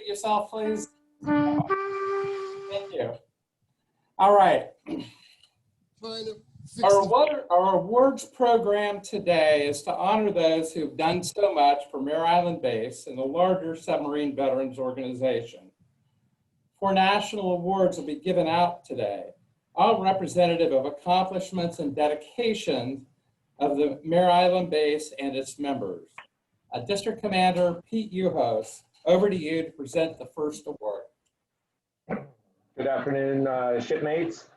unmute yourself, please? Thank you. All right. Our awards program today is to honor those who've done so much for Mare Island Base and the larger Submarine Veterans Organization. 4 national awards will be given out today, all representative of accomplishments and dedication of the Mare Island Base and its members. District Commander Pete Uhos, over to you to present the first award. Good afternoon, shipmates.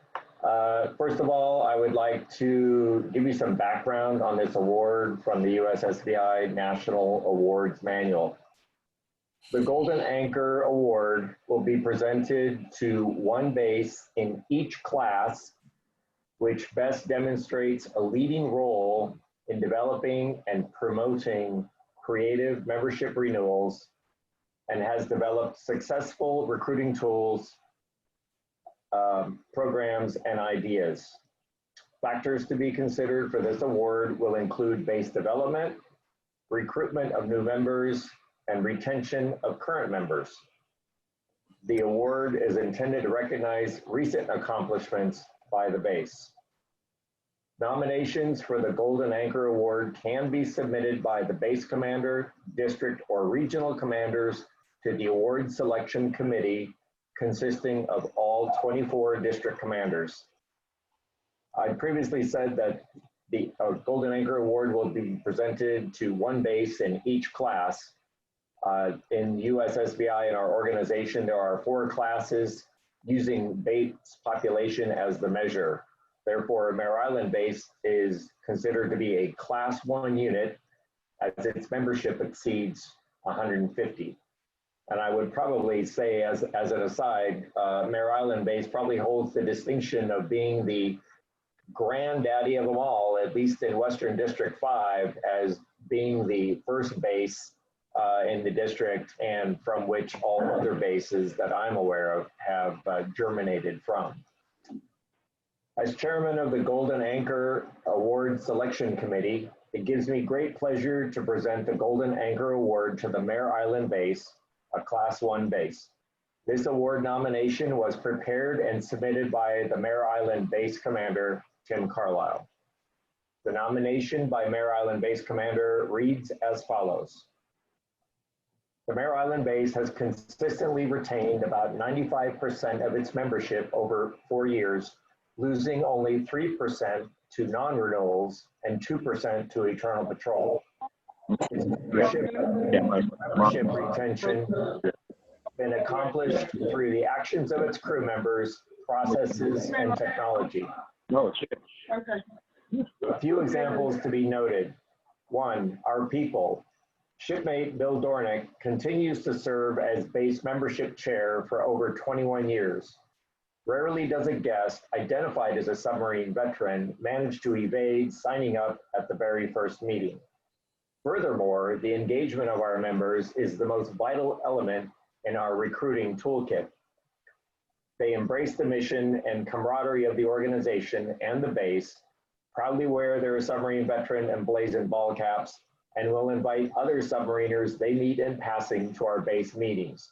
First of all, I would like to give you some background on this award from the USSVI National Awards Manual. The Golden Anchor Award will be presented to one base in each class, which best demonstrates a leading role in developing and promoting creative membership renewals and has developed successful recruiting tools, programs, and ideas. Factors to be considered for this award will include base development, recruitment of new members, and retention of current members. The award is intended to recognize recent accomplishments by the base. Nominations for the Golden Anchor Award can be submitted by the base commander, district, or regional commanders to the award selection committee consisting of all 24 district commanders. I previously said that the Golden Anchor Award will be presented to one base in each class. In USSVI in our organization, there are 4 classes using base population as the measure. Therefore, Mare Island Base is considered to be a Class 1 unit as its membership exceeds 150. And I would probably say, as an aside, Mare Island Base probably holds the distinction of being the granddaddy of them all, at least in Western District 5, as being the first base in the district and from which all other bases that I'm aware of have germinated from. As chairman of the Golden Anchor Award Selection Committee, it gives me great pleasure to present the Golden Anchor Award to the Mare Island Base, a Class 1 base. This award nomination was prepared and submitted by the Mare Island Base Commander, Tim Carlisle. The nomination by Mare Island Base Commander reads as follows. The Mare Island Base has consistently retained about 95% of its membership over 4 years, losing only 3% to non-renewals and 2% to Eternal Patrol. Its membership retention been accomplished through the actions of its crew members, processes, and technology. A few examples to be noted. 1, our people. Shipmate Bill Dornick continues to serve as base membership chair for over 21 years. Rarely does a guest identified as a submarine veteran manage to evade signing up at the very first meeting. Furthermore, the engagement of our members is the most vital element in our recruiting toolkit. They embrace the mission and camaraderie of the organization and the base, proudly wear their submarine veteran emblazoned ball caps, and will invite other submariners they meet in passing to our base meetings.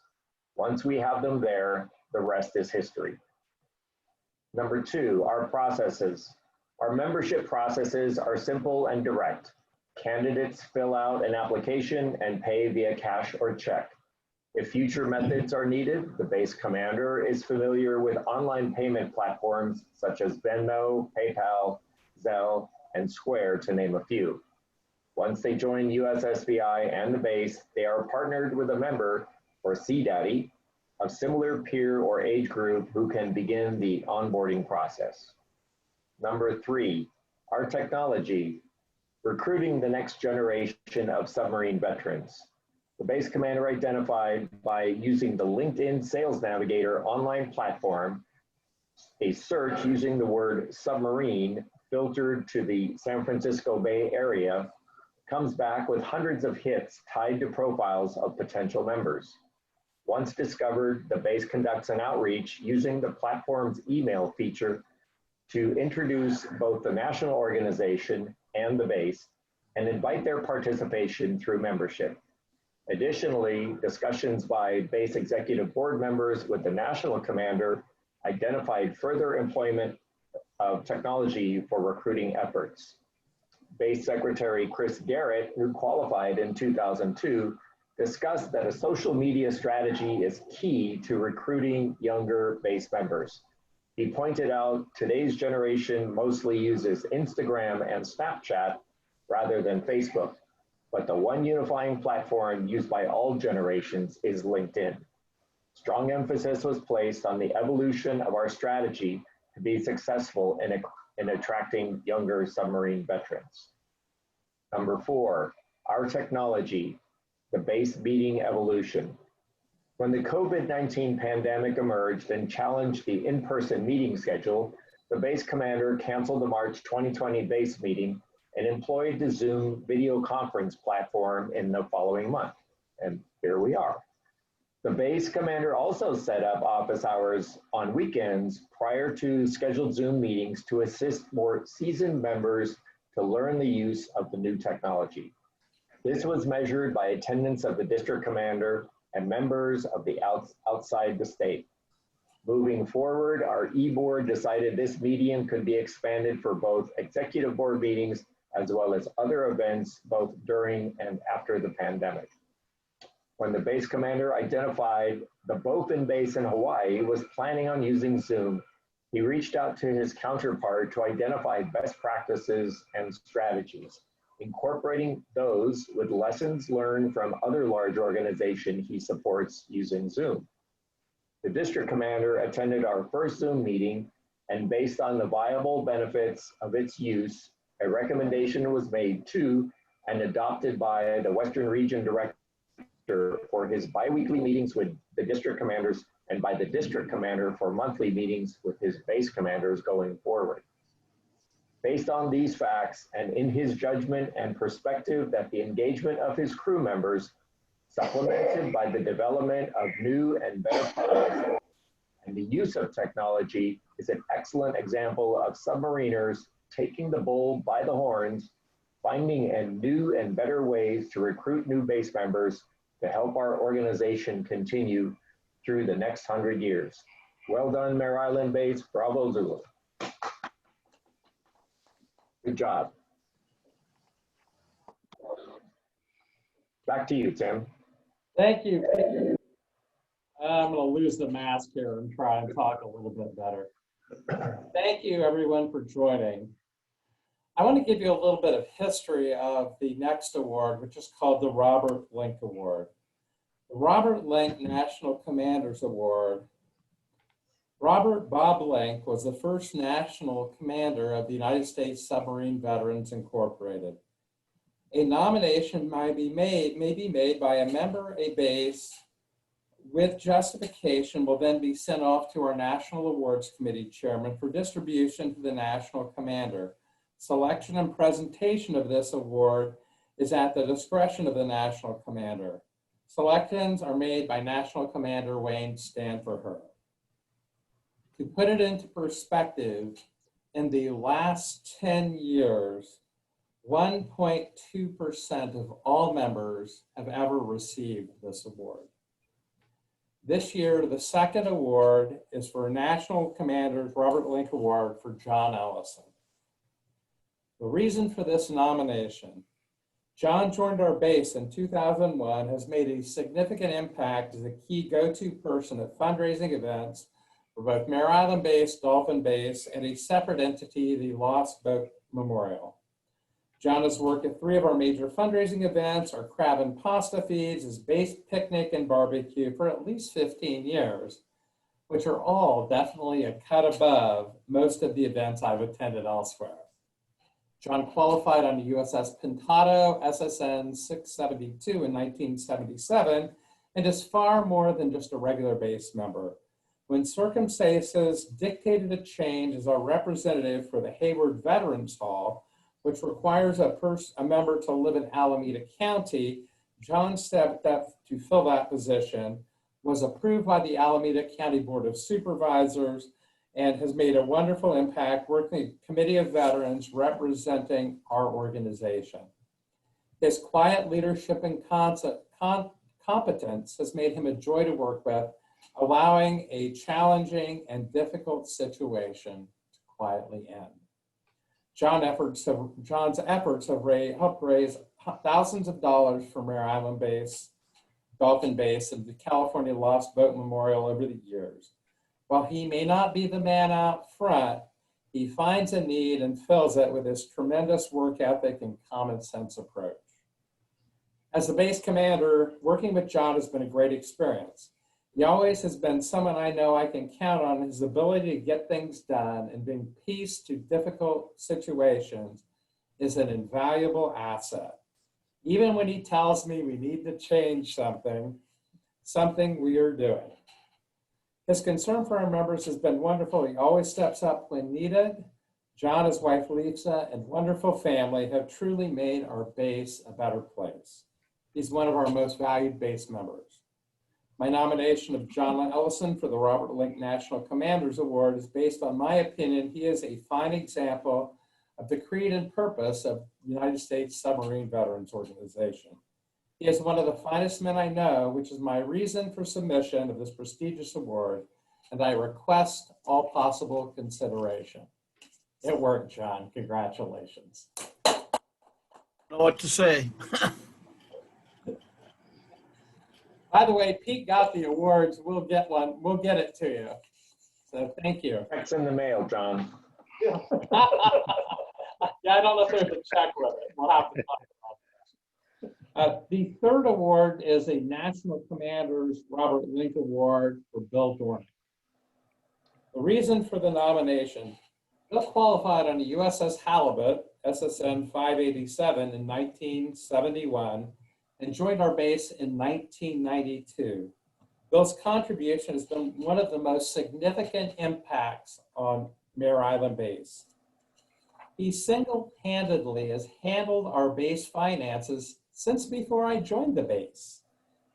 Once we have them there, the rest is history. Number 2, our processes. Our membership processes are simple and direct. Candidates fill out an application and pay via cash or check. If future methods are needed, the base commander is familiar with online payment platforms such as Venmo, PayPal, Zelle, and Square, to name a few. Once they join USSVI and the base, they are partnered with a member, or CDaddy, of similar peer or age group who can begin the onboarding process. Number 3, our technology, recruiting the next generation of submarine veterans. The base commander identified by using the LinkedIn Sales Navigator online platform, a search using the word submarine filtered to the San Francisco Bay Area comes back with hundreds of hits tied to profiles of potential members. Once discovered, the base conducts an outreach using the platform's email feature to introduce both the national organization and the base and invite their participation through membership. Additionally, discussions by base executive board members with the national commander identified further employment of technology for recruiting efforts. Base Secretary Chris Garrett, who qualified in 2002, discussed that a social media strategy is key to recruiting younger base members. He pointed out today's generation mostly uses Instagram and Snapchat rather than Facebook, but the one unifying platform used by all generations is LinkedIn. Strong emphasis was placed on the evolution of our strategy to be successful in attracting younger submarine veterans. Number 4, our technology, the base meeting evolution. When the COVID-19 pandemic emerged and challenged the in-person meeting schedule, the base commander canceled the March 2020 base meeting and employed the Zoom video conference platform in the following month. And here we are. The base commander also set up office hours on weekends prior to scheduled Zoom meetings to assist more seasoned members to learn the use of the new technology. This was measured by attendance of the district commander and members of the outside the state. Moving forward, our e-board decided this medium could be expanded for both executive board meetings as well as other events both during and after the pandemic. When the base commander identified the Bofin base in Hawaii was planning on using Zoom, he reached out to his counterpart to identify best practices and strategies, incorporating those with lessons learned from other large organizations he supports using Zoom. The district commander attended our first Zoom meeting, and based on the viable benefits of its use, a recommendation was made to and adopted by the Western Region Director for his biweekly meetings with the district commanders and by the district commander for monthly meetings with his base commanders going forward. Based on these facts and in his judgment and perspective that the engagement of his crew members, supplemented by the development of new and better products and the use of technology, is an excellent example of submariners taking the bull by the horns, finding new and better ways to recruit new base members to help our organization continue through the next 100 years. Well done, Mare Island Base. Bravo, Zulu. Good job. Back to you, Tim. Thank you. I'm going to lose the mask here and try and talk a little bit better. Thank you, everyone, for joining. I want to give you a little bit of history of the next award, which is called the Robert Link Award. The Robert Link National Commanders Award. Robert Bob Link was the first national commander of the United States Submarine Veterans Incorporated. A nomination may be made by a member of a base with justification will then be sent off to our National Awards Committee chairman for distribution to the national commander. Selection and presentation of this award is at the discretion of the national commander. Selections are made by National Commander Wayne Stanford. To put it into perspective, in the last 10 years, 1.2% of all members have ever received this award. This year, the second award is for National Commander's Robert Link Award for John Ellison. The reason for this nomination: John joined our base in 2001, has made a significant impact as a key go-to person at fundraising events for both Mare Island Base, Dolphin Base, and a separate entity, the Lost Boat Memorial. John has worked at 3 of our major fundraising events, our crab and pasta feeds, his base picnic and barbecue for at least 15 years, which are all definitely a cut above most of the events I've attended elsewhere. John qualified on the USS Pintado SSN 672 in 1977 and is far more than just a regular base member. When circumstances dictated a change as our representative for the Hayward Veterans Hall, which requires a member to live in Alameda County, John stepped up to fill that position, was approved by the Alameda County Board of Supervisors, and has made a wonderful impact working with the Committee of Veterans representing our organization. His quiet leadership and competence has made him a joy to work with, allowing a challenging and difficult situation to quietly end. John's efforts have helped raise thousands of dollars for Mare Island Base, Dolphin Base, and the California Lost Boat Memorial over the years. While he may not be the man out front, he finds a need and fills it with his tremendous work ethic and common sense approach. As the base commander, working with John has been a great experience. He always has been someone I know I can count on. His ability to get things done and bring peace to difficult situations is an invaluable asset. Even when he tells me we need to change something we are doing. His concern for our members has been wonderful. He always steps up when needed. John, his wife Lisa, and wonderful family have truly made our base a better place. He's one of our most valued base members. My nomination of John Ellison for the Robert Link National Commanders Award is based on my opinion. He is a fine example of the creed and purpose of the United States Submarine Veterans Organization. He is one of the finest men I know, which is my reason for submission of this prestigious award, and I request all possible consideration. It worked, John. Congratulations. Know what to say. By the way, Pete got the awards. We'll get one. We'll get it to you. So thank you. Check's in the mail, John. Yeah, I don't know if there's a check with it. We'll have to talk about that. The third award is a National Commanders Robert Link Award for Bill Dornick. The reason for the nomination: Bill qualified on the USS Halibut, SSN 587 in 1971, and joined our base in 1992. Bill's contribution has been one of the most significant impacts on Mare Island Base. He single-handedly has handled our base finances since before I joined the base,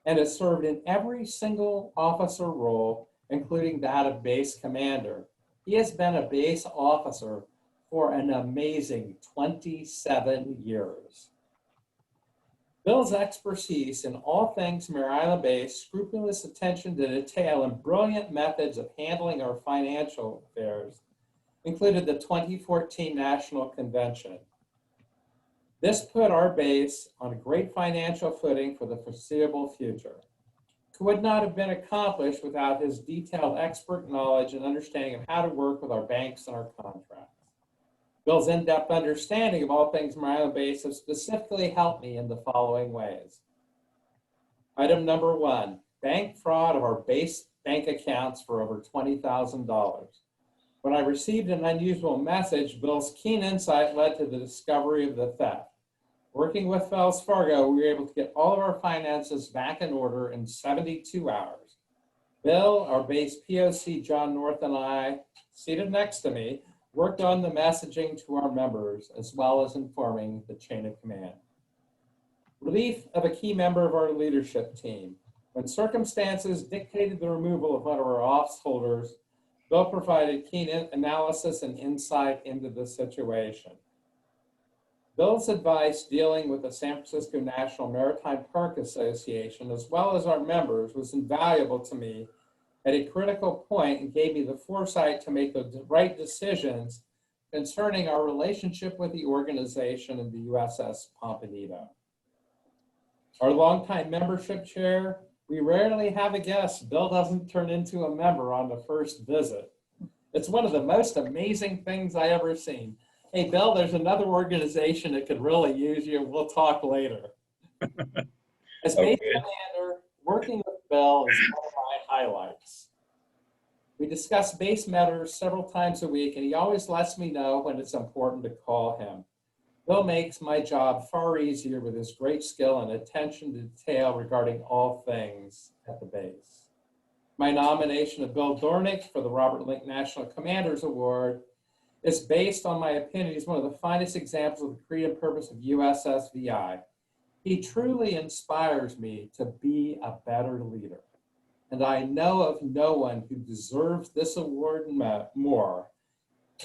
and has served in every single officer role, including that of base commander. He has been a base officer for an amazing 27 years. Bill's expertise in all things Mare Island Base, scrupulous attention to detail, and brilliant methods of handling our financial affairs included the 2014 National Convention. This put our base on a great financial footing for the foreseeable future. It would not have been accomplished without his detailed expert knowledge and understanding of how to work with our banks and our contracts. Bill's in-depth understanding of all things Mare Island Base has specifically helped me in the following ways. Item number one, bank fraud of our base bank accounts for over $20,000. When I received an unusual message, Bill's keen insight led to the discovery of the theft. Working with Wells Fargo, we were able to get all of our finances back in order in 72 hours. Bill, our base POC, John North, and I, seated next to me, worked on the messaging to our members, as well as informing the chain of command. Relief of a key member of our leadership team. When circumstances dictated the removal of one of our office holders, Bill provided keen analysis and insight into the situation. Bill's advice dealing with the San Francisco National Maritime Park Association, as well as our members, was invaluable to me at a critical point and gave me the foresight to make the right decisions concerning our relationship with the organization and the USS Pompidito. Our longtime membership chair, we rarely have a guest. Bill doesn't turn into a member on the first visit. It's one of the most amazing things I ever seen. Hey, Bill, there's another organization that could really use you. We'll talk later. As base commander, working with Bill is one of my highlights. We discuss base matters several times a week, and he always lets me know when it's important to call him. Bill makes my job far easier with his great skill and attention to detail regarding all things at the base. My nomination of Bill Dornick for the Robert Link National Commanders Award is based on my opinion. He's one of the finest examples of the creed and purpose of USSVI. He truly inspires me to be a better leader. And I know of no one who deserves this award more,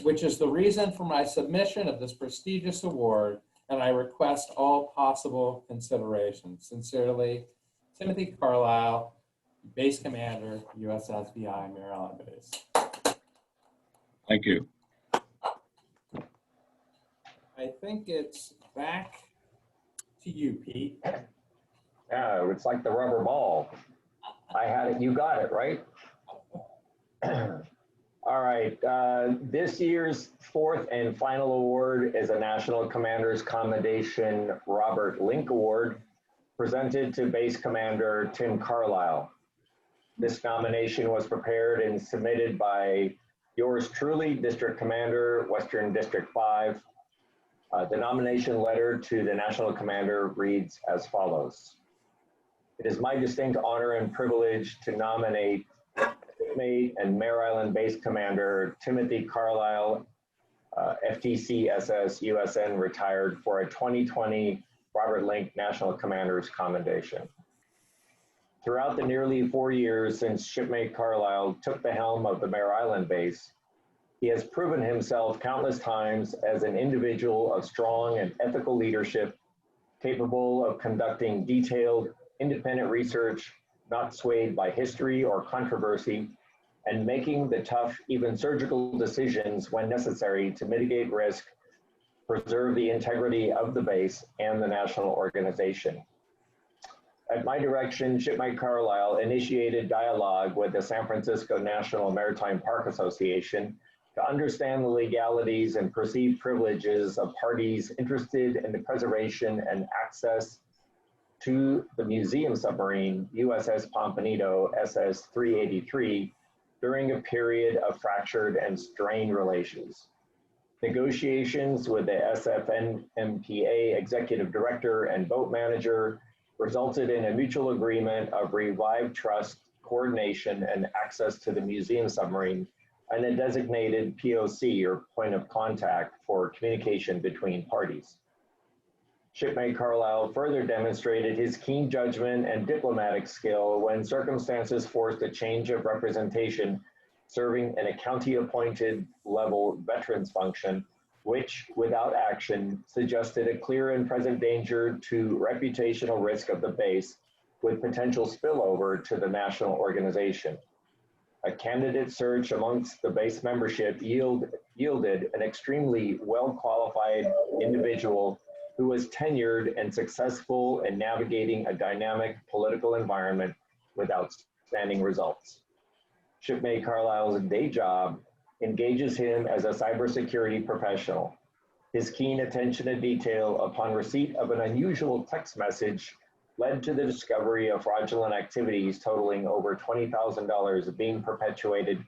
which is the reason for my submission of this prestigious award, and I request all possible consideration. Sincerely, Timothy Carlisle, Base Commander, USSVI Mare Island Base. Thank you. I think it's back to you, Pete. Yeah, it's like the rubber ball. I had it, you got it, right? All right, this year's fourth and final award is a National Commander's Commendation Robert Link Award presented to Base Commander Tim Carlisle. This nomination was prepared and submitted by yours truly, District Commander, Western District 5. The nomination letter to the National Commander reads as follows. It is my distinct honor and privilege to nominate Shipmate and Mare Island Base Commander Timothy Carlisle, FTC SS USN retired, for a 2020 Robert Link National Commander's Commendation. Throughout the nearly 4 years since Shipmate Carlisle took the helm of the Mare Island Base, he has proven himself countless times as an individual of strong and ethical leadership, capable of conducting detailed, independent research, not swayed by history or controversy, and making the tough, even surgical decisions when necessary to mitigate risk, preserve the integrity of the base and the national organization. At my direction, Shipmate Carlisle initiated dialogue with the San Francisco National Maritime Park Association to understand the legalities and perceived privileges of parties interested in the preservation and access to the museum submarine USS Pompano SS 383 during a period of fractured and strained relations. Negotiations with the SFNMPA executive director and boat manager resulted in a mutual agreement of revived trust, coordination, and access to the museum submarine, and a designated POC, or point of contact, for communication between parties. Shipmate Carlisle further demonstrated his keen judgment and diplomatic skill when circumstances forced a change of representation, serving in a county-appointed level veterans function, which, without action, suggested a clear and present danger to reputational risk of the base, with potential spillover to the national organization. A candidate search amongst the base membership yielded an extremely well-qualified individual who was tenured and successful in navigating a dynamic political environment with outstanding results. Shipmate Carlisle's day job engages him as a cybersecurity professional. His keen attention to detail upon receipt of an unusual text message led to the discovery of fraudulent activities totaling over $20,000 being perpetuated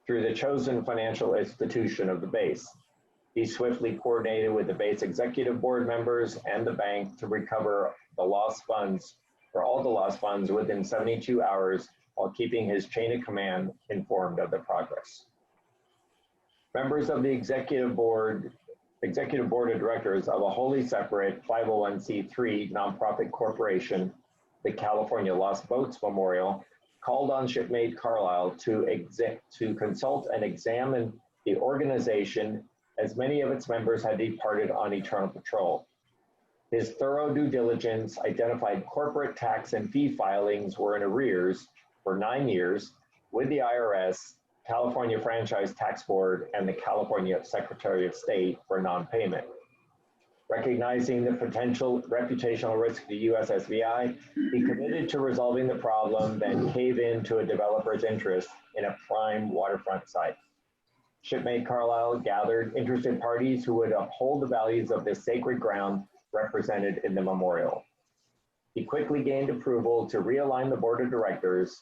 through the chosen financial institution of the base. He swiftly coordinated with the base executive board members and the bank to recover the lost funds, or all the lost funds, within 72 hours, while keeping his chain of command informed of the progress. Members of the executive board of directors of a wholly separate 501c3 nonprofit corporation, the California Lost Boats Memorial, called on Shipmate Carlisle to consult and examine the organization, as many of its members had departed on eternal patrol. His thorough due diligence identified corporate tax and fee filings were in arrears for 9 years with the IRS, California Franchise Tax Board, and the California Secretary of State for non-payment. Recognizing the potential reputational risk to USSVI, he committed to resolving the problem, then cave in to a developer's interest in a prime waterfront site. Shipmate Carlisle gathered interested parties who would uphold the values of this sacred ground represented in the memorial. He quickly gained approval to realign the board of directors,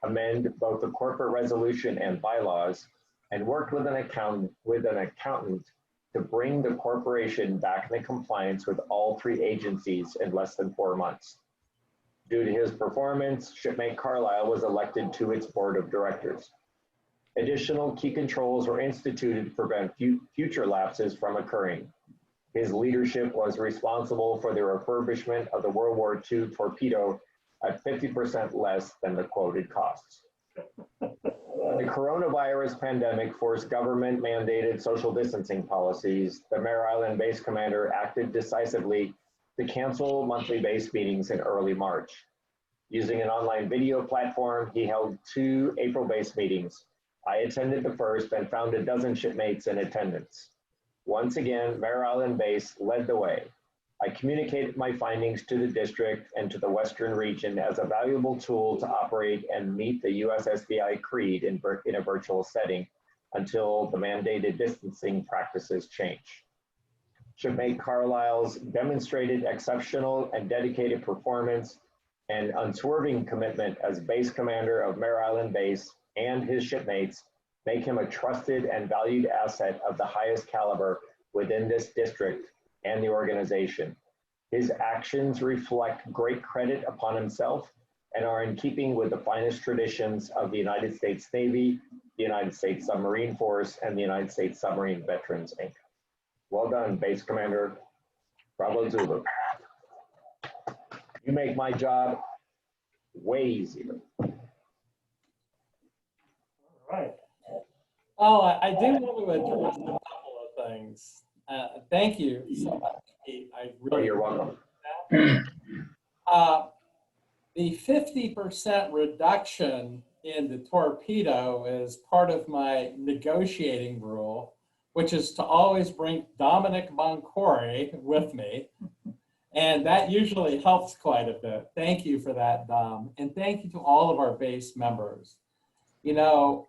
amend both the corporate resolution and bylaws, and worked with an accountant to bring the corporation back into compliance with all 3 agencies in less than 4 months. Due to his performance, Shipmate Carlisle was elected to its board of directors. Additional key controls were instituted to prevent future lapses from occurring. His leadership was responsible for the refurbishment of the World War II torpedo at 50% less than the quoted costs. When the coronavirus pandemic forced government-mandated social distancing policies, the Mare Island Base Commander acted decisively to cancel monthly base meetings in early March. Using an online video platform, he held 2 April-based meetings. I attended the first and found a dozen shipmates in attendance. Once again, Mare Island Base led the way. I communicated my findings to the district and to the Western region as a valuable tool to operate and meet the USSVI creed in a virtual setting until the mandated distancing practices change. Shipmate Carlisle's demonstrated exceptional and dedicated performance and unswerving commitment as base commander of Mare Island Base and his shipmates make him a trusted and valued asset of the highest caliber within this district and the organization. His actions reflect great credit upon himself and are in keeping with the finest traditions of the United States Navy, the United States Submarine Force, and the United States Submarine Veterans, Inc. Well done, Base Commander Bravo Zulu. You make my job way easier. Right. Oh, I do want to address a couple of things. Thank you so much, Pete. I really You're welcome. The 50% reduction in the torpedo is part of my negotiating rule, which is to always bring Dominic Moncore with me. And that usually helps quite a bit. Thank you for that, Dom. And thank you to all of our base members. You know,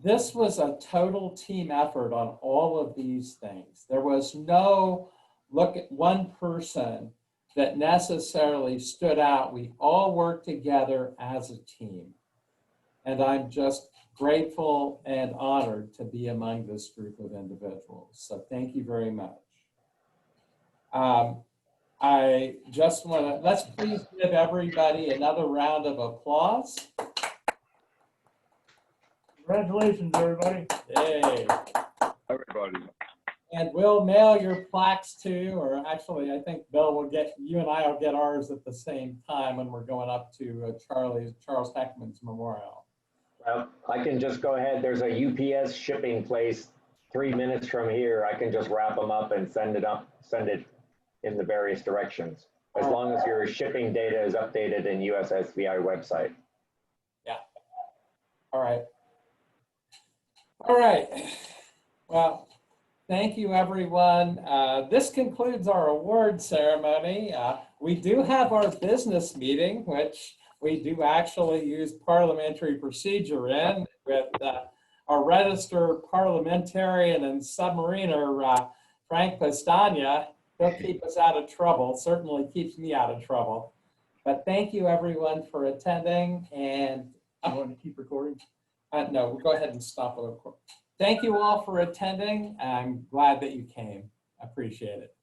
this was a total team effort on all of these things. There was no look at one person that necessarily stood out. We all worked together as a team. And I'm just grateful and honored to be among this group of individuals. So thank you very much. I just want to, let's please give everybody another round of applause. Congratulations, everybody. Yay. Everybody. And we'll mail your plaques too, or actually I think Bill will get, you and I will get ours at the same time when we're going up to Charles Heckman's memorial. Well, I can just go ahead. There's a UPS shipping place 3 minutes from here. I can just wrap them up and send it in the various directions, as long as your shipping data is updated in USSVI website. Yeah. All right. All right. Well, thank you, everyone. This concludes our award ceremony. We do have our business meeting, which we do actually use parliamentary procedure in with our registered parliamentarian and submariner, Frank Pestagna. He'll keep us out of trouble, certainly keeps me out of trouble. But thank you, everyone, for attending. And I want to keep recording. no, we'll go ahead and stop the recording. Thank you all for attending. I'm glad that you came. I appreciate it.